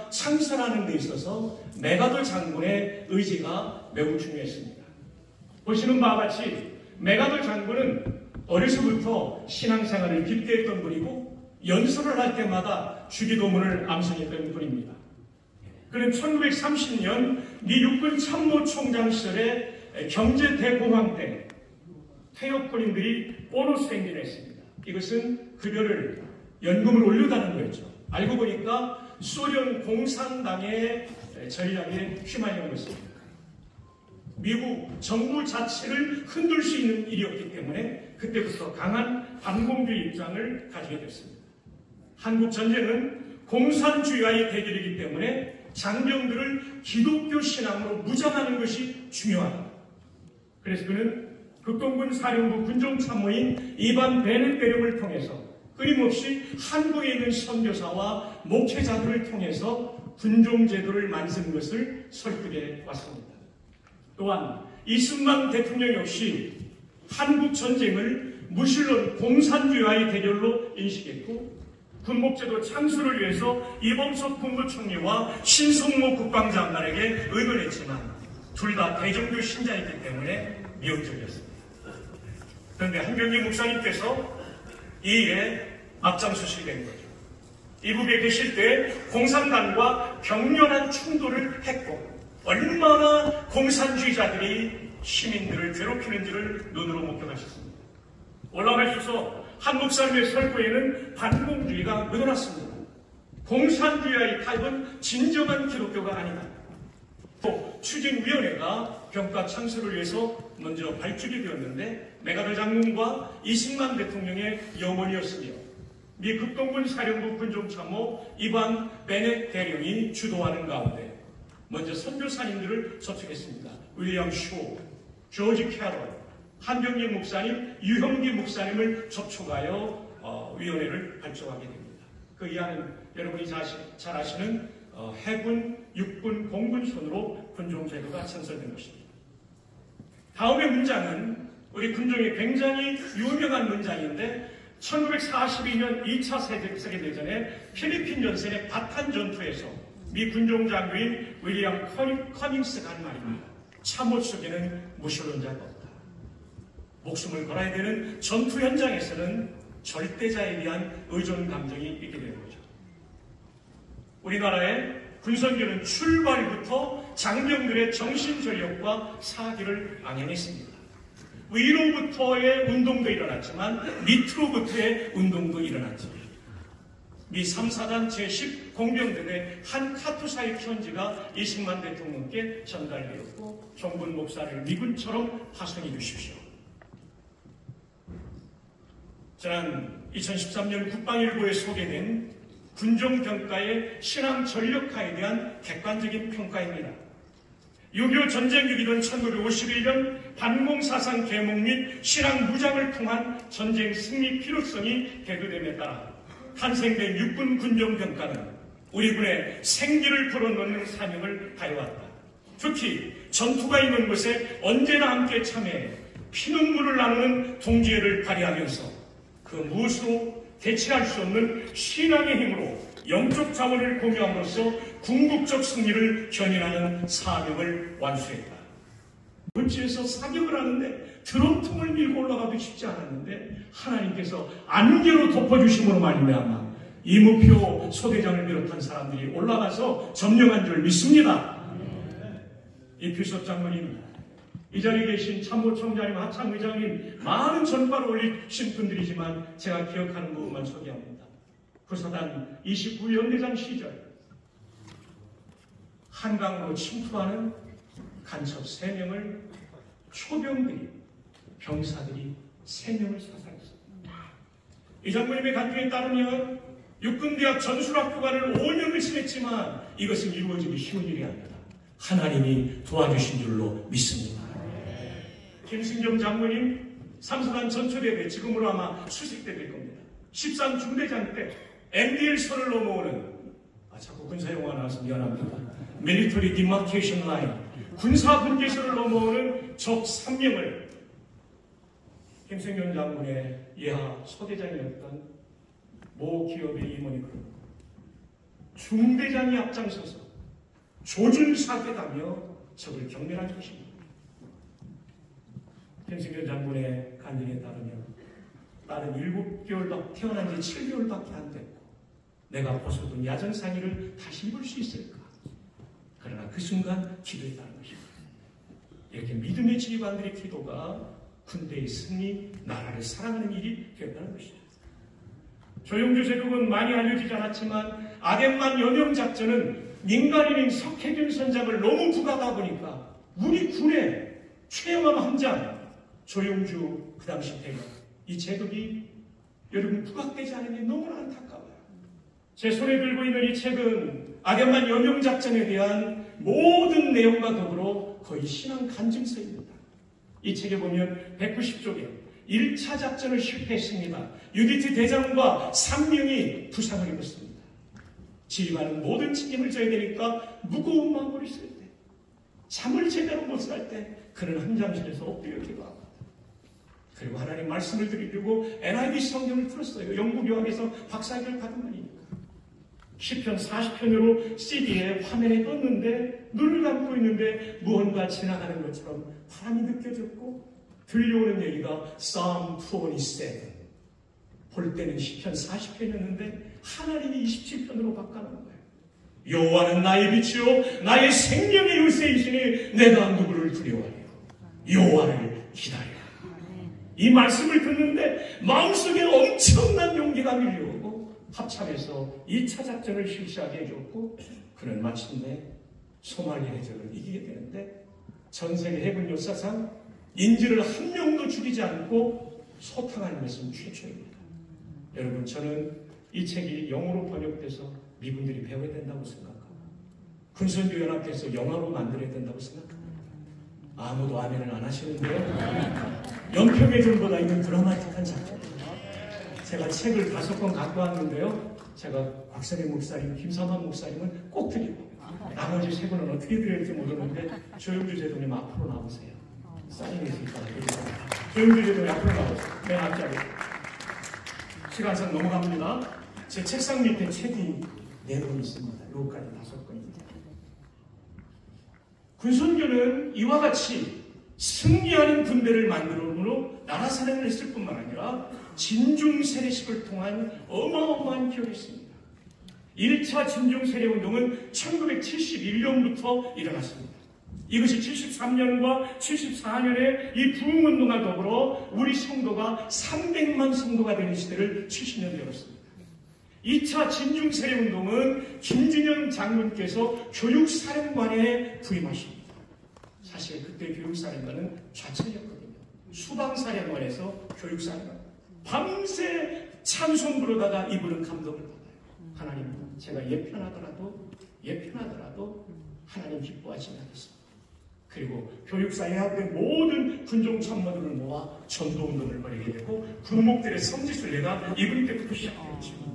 창설하는 데 있어서 메가돌 장군의 의지가 매우 중요했습니다. 보시는 바와 같이 메가돌 장군은 어려서부터 신앙생활을 깊게 했던 분이고 연설을 할 때마다 주기도문을 암송했던 분입니다. 그는 1930년 미 육군 참모총장 시절에 경제 대공황 때 퇴역 군인들이 보너스 행진을 했습니다. 이것은 급여를 연금을 올려다는 거였죠. 알고 보니까 소련 공산당의 전략에 휘말린 것입니다. 미국 정부 자체를 흔들 수 있는 일이었기 때문에 그때부터 강한 반공주의 입장을 가지게 됐습니다. 한국 전쟁은 공산주의와의 대결이기 때문에 장병들을 기독교 신앙으로 무장하는 것이 중요하다. 그래서 그는 극동군 사령부 군정참모인 이반 베넷 대령을 통해서 끊임없이 한국에 있는 선교사와 목회자들을 통해서 군종제도를 만드는 것을 설득해 왔습니다. 또한 이승만 대통령 역시 한국 전쟁을 무신론 공산주의와의 대결로 인식했고 군목제도 창수를 위해서 이범석 국무총리와 신성모 국방장관에게 의논했지만 둘 다 대종교 신자이기 때문에 미온적이었습니다. 그런데 한경기 목사님께서 이 일에 앞장서시게 된 거죠. 이북에 계실 때 공산당과 격렬한 충돌을 했고 얼마나 공산주의자들이 시민들을 괴롭히는지를 눈으로 목격하셨습니다. 올라가셔서 한 목사님의 설교에는 반공주의가 묻어났습니다. 공산주의와의 타협은 진정한 기독교가 아니다. 또 추진위원회가 병가 창설을 위해서 먼저 발족이 되었는데 메가돌 장군과 이승만 대통령의 염원이었으며 미 극동군 사령부 군종참모 이반 베넷 대령이 주도하는 가운데 먼저 선교사님들을 접촉했습니다. 윌리엄 쇼, 조지 캐럴, 한경림 목사님, 유형기 목사님을 접촉하여 위원회를 발족하게 됩니다. 그 이하는 여러분이 잘 아시는 해군, 육군, 공군 순으로 군종제도가 창설된 것입니다. 다음의 문장은 우리 군종의 굉장히 유명한 문장인데 1942년 2차 세계대전에 필리핀 전선의 바탄 전투에서 미 군종 장교인 윌리엄 커닝스가 한 말입니다. 참모 속에는 무신론자가 없다. 목숨을 걸어야 되는 전투 현장에서는 절대자에 대한 의존 감정이 있게 되는 거죠. 우리나라의 군선교는 출발부터 장병들의 정신전력과 사기를 악행했습니다. 위로부터의 운동도 일어났지만 밑으로부터의 운동도 일어났죠. 미 3사단 제10 공병대의 한 카투사의 편지가 이승만 대통령께 전달되었고 종군 목사를 미군처럼 파송해 주십시오. 지난 2013년 국방일보에 소개된 군종평가의 신앙 전력화에 대한 객관적인 평가입니다. 6.25 전쟁기이던 1951년 반공사상 계몽 및 신앙 무장을 통한 전쟁 승리 필요성이 대두됨에 따라 탄생된 육군 군종평가는 우리 군의 생기를 불어넣는 사명을 다해왔다. 특히 전투가 있는 곳에 언제나 함께 참여해 피눈물을 나누는 동지애를 발휘하면서 그 무엇으로 대체할 수 없는 신앙의 힘으로 영적 자원을 공유함으로써 궁극적 승리를 견인하는 사명을 완수했다. 번지에서 사격을 하는데 드럼통을 밀고 올라가도 쉽지 않았는데 하나님께서 안개로 덮어주심으로 말미암아 이무표 소대장을 비롯한 사람들이 올라가서 점령한 줄 믿습니다. 이필섭 장로님, 이 자리에 계신 참모총장님, 하창의장님, 많은 전파를 올리신 분들이지만 제가 기억하는 부분만 소개합니다. 구사단 29연대장 시절 한강으로 침투하는 간첩 3명을 초병들이, 병사들이 3명을 사살했습니다. 이 장모님의 간증에 따르면 육군대학 전술학교관을 5년을 지냈지만 이것은 이루어지기 쉬운 일이 아니다. 하나님이 도와주신 줄로 믿습니다. 김승겸 장모님 3사단 전초대대, 지금으로 아마 수식대 될 겁니다. 13중대장 때 MDL 선을 넘어오는, 자꾸 군사용어가 나와서 미안합니다. Military Demarcation Line, 군사분계선을 넘어오는 적 3명을 김승겸 장군의 예하 소대장이었던 모 기업의 임원이 그럽니다. 중대장이 앞장서서 조준사격하며 적을 경멸할 것입니다. 김승현 장군의 간증에 따르면 딸은 7개월밖에 태어난 지 7개월밖에 안 됐고 내가 벗어둔 야전상의를 다시 입을 수 있을까? 그러나 그 순간 기도했다는 것입니다. 이렇게 믿음의 지휘관들의 기도가 군대의 승리, 나라를 사랑하는 일이 되었다는 것이죠. 조용주 제독은 많이 알려지지 않았지만 아덴만 여명작전은 민간인인 석혜균 선장을 너무 부각하다 보니까 우리 군의 최영암 함장 조용주 그 당시 대령 이 제독이 여러분 부각되지 않은 게 너무나 안타까워요. 제 손에 들고 있는 이 책은 아덴만 여명작전에 대한 모든 내용과 더불어 거의 신앙 간증서입니다. 이 책에 보면 190쪽에 1차 작전을 실패했습니다. 유디트 대장과 3명이 부상을 입었습니다. 지휘관은 모든 책임을 져야 되니까 무거운 마음으로 있을 때, 잠을 제대로 못 살 때 그는 함장실에서 엎드려 기도합니다. 그리고 하나님 말씀을 드리려고 NIV 성경을 풀었어요. 영국 유학에서 박사학위를 받은 분이니까. 시편 40편으로 CD에 화면에 떴는데 눈을 감고 있는데 무언가 지나가는 것처럼 바람이 느껴졌고 들려오는 얘기가 Psalm 27. 볼 때는 시편 40편이었는데 하나님이 27편으로 바꿔놓은 거예요. 여호와는 나의 빛이요 나의 생명의 요새이시니 내가 누구를 두려워하리요. 여호와를 기다려. 이 말씀을 듣는데 마음속에 엄청난 용기가 밀려오고 합참에서 2차 작전을 실시하게 해줬고 그는 마침내 소말리 해적을 이기게 되는데 전세계 해군 역사상 인질을 한 명도 죽이지 않고 소탕하는 것은 최초입니다. 여러분 저는 이 책이 영어로 번역돼서 미군들이 배워야 된다고 생각하고 군선교연합에서 영화로 만들어야 된다고 생각합니다. 아무도 아멘을 안 하시는데요. 연평해전보다 이건 드라마틱한 작품입니다. 제가 책을 5권 갖고 왔는데요. 제가 곽선희 목사님, 김삼환 목사님은 꼭 드리고 나머지 3분은 어떻게 드려야 될지 모르는데 조용주 제독님 앞으로 나오세요. 사인이 있으니까 조용주 제독님 앞으로 나오세요. 맨 앞자리. 시간상 넘어갑니다. 제 책상 밑에 책이 4권 있습니다. 요거까지 5권입니다. 군선교는 이와 같이 승리하는 군대를 만들므로 나라 사랑을 했을 뿐만 아니라 진중 세례식을 통한 어마어마한 기억이 있습니다. 1차 진중 세례 운동은 1971년부터 일어났습니다. 이것이 73년과 74년에 이 부흥운동과 더불어 우리 성도가 300만 성도가 되는 시대를 70년 열었습니다. 2차 진중 세례 운동은 김진영 장군께서 교육사령관에 부임하십니다. 사실 그때 교육사령관은 좌천이었거든요. 수방사령관에서 교육사령관. 밤새 찬송 부르다가 이분은 감동을 받아요. 하나님, 제가 예편하더라도 하나님 기뻐하시면 하겠습니다. 그리고 교육사에 합된 모든 군종 참모들을 모아 전도운동을 벌이게 되고 군목들의 성지순례가 이분 때부터 시작되었죠.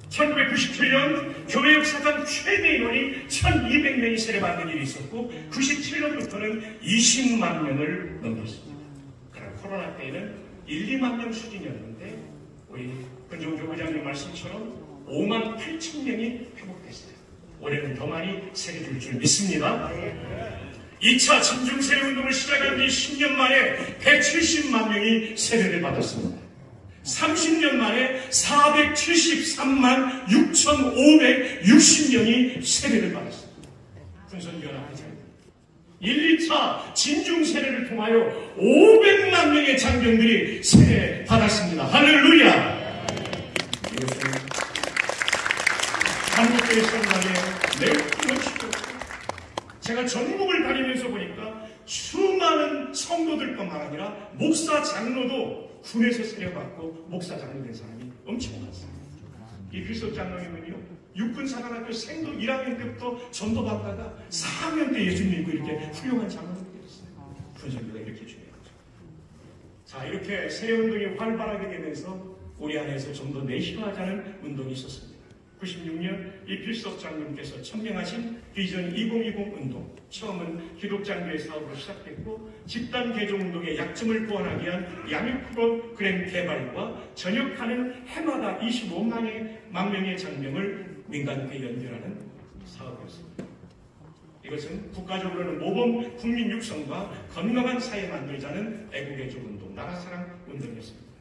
1997년 교회 역사상 최대 인원이 1200명이 세례받는 일이 있었고 97년부터는 20만 명을 넘겼습니다. 그러나 코로나 때에는 1, 2만 명 수준이었는데 우리 권종조 부장님 말씀처럼 5만 8천 명이 회복됐어요. 올해는 더 많이 세례줄 줄 믿습니다. 2차 진중세례운동을 시작한 지 10년 만에 170만 명이 세례를 받았습니다. 30년 만에 473만 6,560명이 세례를 받았습니다. 군선교연합회장 1, 2차 진중세례를 통하여 500만 명의 장병들이 세례 받았습니다. 할렐루야! 이것은 한국교회 성당에 매우 큰 것이고 제가 전국을 다니면서 보니까 수많은 성도들뿐만 아니라 목사 장로도 군에서 세례받고 목사 장로 된 사람이 엄청 많습니다. 이 필석 장로님은요 육군사관학교 생도 1학년 때부터 전도받다가 4학년 때 예수 믿고 이렇게 훌륭한 장로가 되었어요. 군선교가 이렇게 중요하죠. 자, 이렇게 세례운동이 활발하게 되면서 우리 안에서 좀 더 내실화하자는 운동이 있었습니다. 96년 이필석 장로님께서 천명하신 비전 2020 운동, 처음은 기독장교회 사업으로 시작됐고 집단 개종운동의 약점을 보완하기 위한 양육 프로그램 개발과 전역하는 해마다 25만 명의 장병을 민간교회 연결하는 사업이었습니다. 이것은 국가적으로는 모범 국민 육성과 건강한 사회 만들자는 애국의 조운동, 나라사랑 운동이었습니다.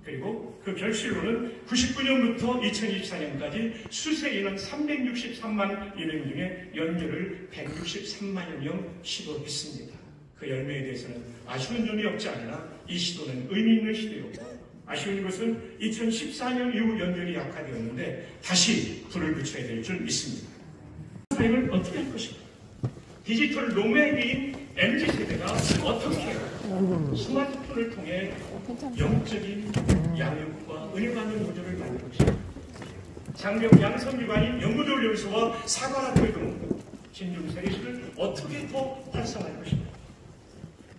그리고 그 결실로는 99년부터 2024년까지 수세 인원 363만 인원 중에 연결을 163만여 명 시도했습니다. 그 열매에 대해서는 아쉬운 점이 없지 않으나 이 시도는 의미 있는 시도였고, 아쉬운 것은 2014년 이후 연결이 약화되었는데 다시 불을 붙여야 될 줄 믿습니다. 사역을 어떻게 할 것인가? 디지털 노매기인 MZ세대가 어떻게 스마트폰을 통해 영적인 양육과 은혜받는 구조를 만들 것인가? 장병 양성기관인 연구도훈련소와 사관학교 등 진중 세례식을 어떻게 더 활성화할 것인가?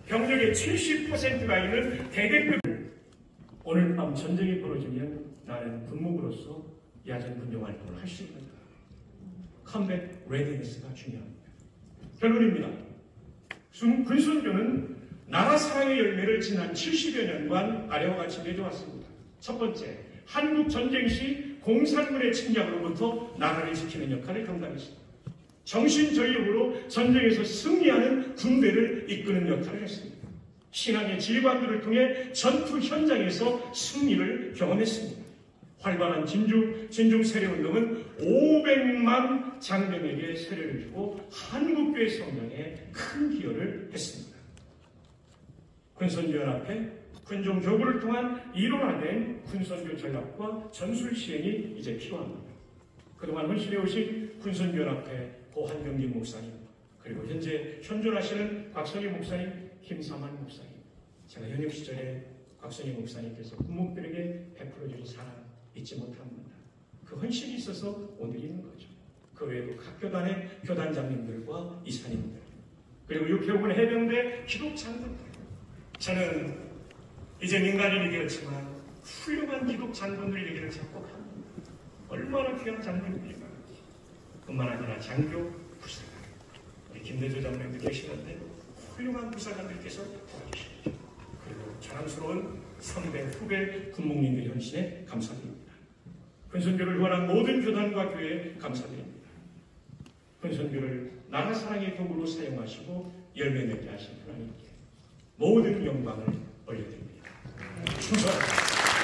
병력의 70%가 있는 대대표를 오늘 밤 전쟁이 벌어지면 나는 군목으로서 야전 군용 활동을 할 수 있는가? 컴백 레디니스가 중요합니다. 결론입니다. 군선교는 나라 사랑의 열매를 지난 70여 년간 아래와 같이 맺어왔습니다. 첫 번째, 한국 전쟁 시 공산군의 침략으로부터 나라를 지키는 역할을 감당했습니다. 정신전력으로 전쟁에서 승리하는 군대를 이끄는 역할을 했습니다. 신앙의 질관들을 통해 전투 현장에서 승리를 경험했습니다. 활발한 진중 세례운동은 500만 장병에게 세례를 주고 한국교회 성장에 큰 기여를 했습니다. 군선교연합회 군종 교부를 통한 일원화된 군선교 전략과 전술 시행이 이제 필요합니다. 그동안 헌신해 오신 군선교연합회 고한경진 목사님, 그리고 현재 현존하시는 곽선희 목사님, 김삼환 목사님, 제가 현역 시절에 곽선희 목사님께서 군목들에게 베풀어주신 사랑 잊지 못합니다. 그 헌신이 있어서 오늘 있는 거죠. 그 외에도 각 교단의 교단장님들과 이사님들, 그리고 육해군 해병대 기독장군들, 저는 이제 민간인이 되었지만 훌륭한 기독장군들 얘기를 자꾸 합니다. 얼마나 귀한 장군들인가. 뿐만 아니라 장교, 부사관, 우리 김대조 장로님도 계시는데 훌륭한 부사관들께서 도와주십니다. 그리고 자랑스러운 선배, 후배 군목님들 헌신에 감사드립니다. 군선교를 원한 모든 교단과 교회에 감사드립니다. 군선교를 나라 사랑의 도구로 사용하시고 열매 맺게 하신 하나님께 모든 영광을 올려드립니다. 충성합니다.